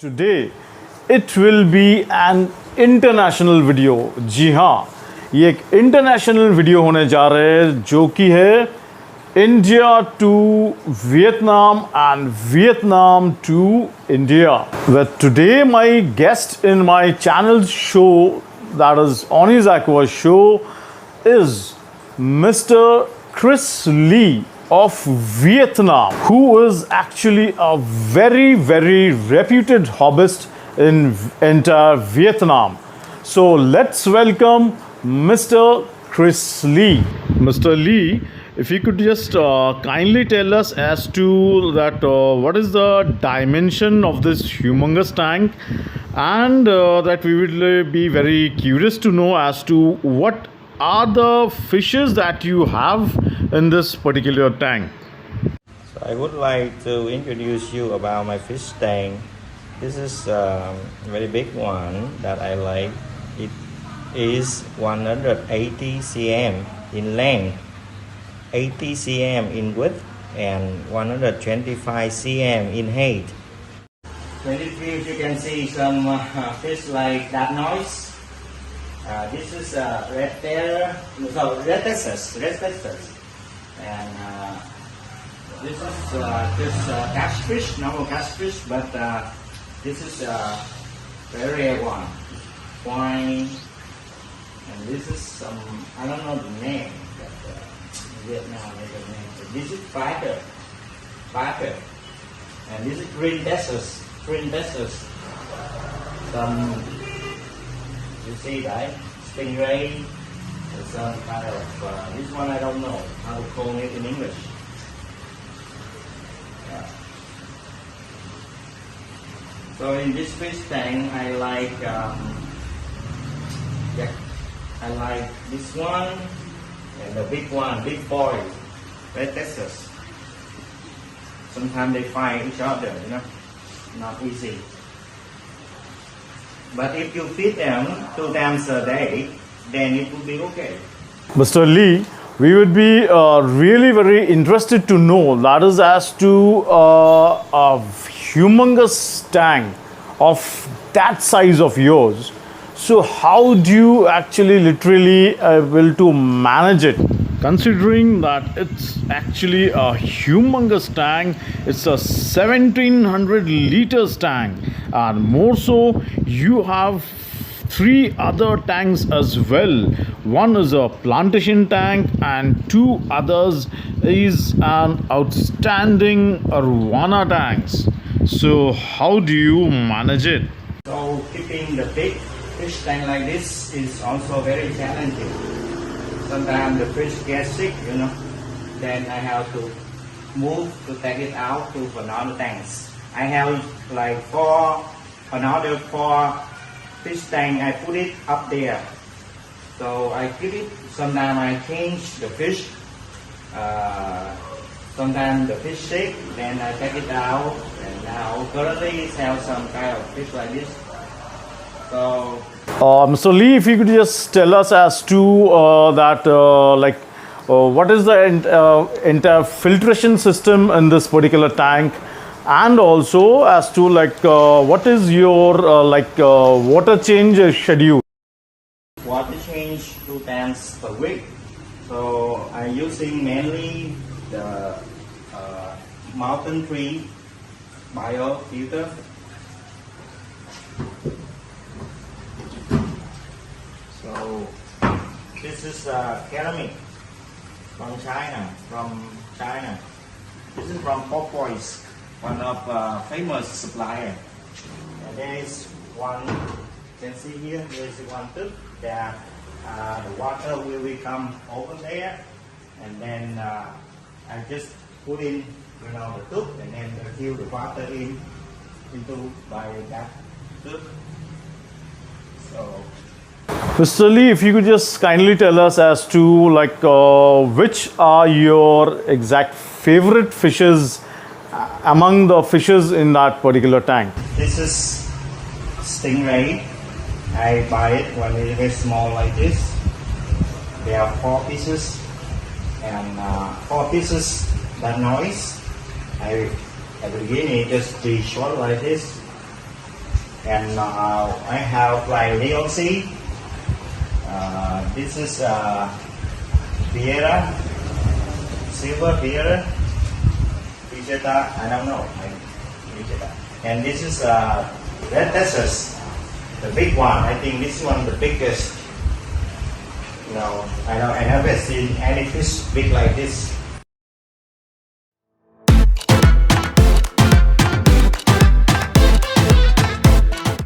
Today it will be an international video. जी हाँ, ये एक international video होने जा रहे हैं जो कि है India to Vietnam and Vietnam to India. But today my guest in my channel's show, that is Oni's Aqua show, is Mr. Chris Lee of Vietnam, who is actually a very reputed hobbyist in entire Vietnam. So let's welcome Mr. Chris Lee. Mr. Lee, if you could just kindly tell us as to that what is the dimension of this humongous tank, and that we will be very curious to know as to what are the fishes that you have in this particular tank. So I would like to introduce you about my fish tank. This is a very big one that I like. It is 180 cm in length, 80 cm in width, and 125 cm in height. In this view you can see some fish like that noise. This is red tail, red Texas, and this is just catfish, normal catfish, but this is a very rare one, wine, and this is some, I don't know the name, but Vietnam is the name. This is viper, and this is green Texas, some. You see, right? Stingray, some kind of, this one I don't know how to call it in English. Yeah. So in this fish tank, I like, I like this one and the big one, big boy, red Texas. Sometimes they fight each other, you know, not easy. But if you feed them 2 times a day, then it will be okay. Mr. Lee, we would be really very interested to know, that is as to a humongous tank of that size of yours. So how do you actually literally able to manage it? Considering that it's actually a humongous tank, it's a 1700 liters tank, and more so you have 3 other tanks as well. One is a plantation tank and 2 others is an outstanding arowana tanks. So how do you manage it? So keeping the big fish tank like this is also very challenging. Sometimes the fish get sick, you know, then I have to move to take it out to another tanks. I have like another 4 fish tank. I put it up there, so I keep it. Sometimes I change the fish. Sometimes the fish sick, then I take it out. And now currently it has some kind of fish like this. So. Mr. Lee, if you could just tell us as to what is the entire filtration system in this particular tank, and also as to what is your water change schedule? Water change 2 times per week. So I'm using mainly the mountain tree bio filter. So this is ceramic from China. This is from Crores, one of famous supplier. And there is one, you can see here, there is one tube that the water will come over there, and then I just put in, the tube, and then fill the water into by that tube. So. Mr. Lee, if you could just kindly tell us as to which are your exact favorite fishes among the fishes in that particular tank. This is stingray. I buy it when it is small like this. There are 4 pieces, and 4 pieces that noise. At the beginning just be short like this, And I have like real sea. This is Viera, silver Viera, Vegeta, I don't know, Vegeta. And this is red Texas, the big one. I think this one the biggest. I haven't seen any fish big like this.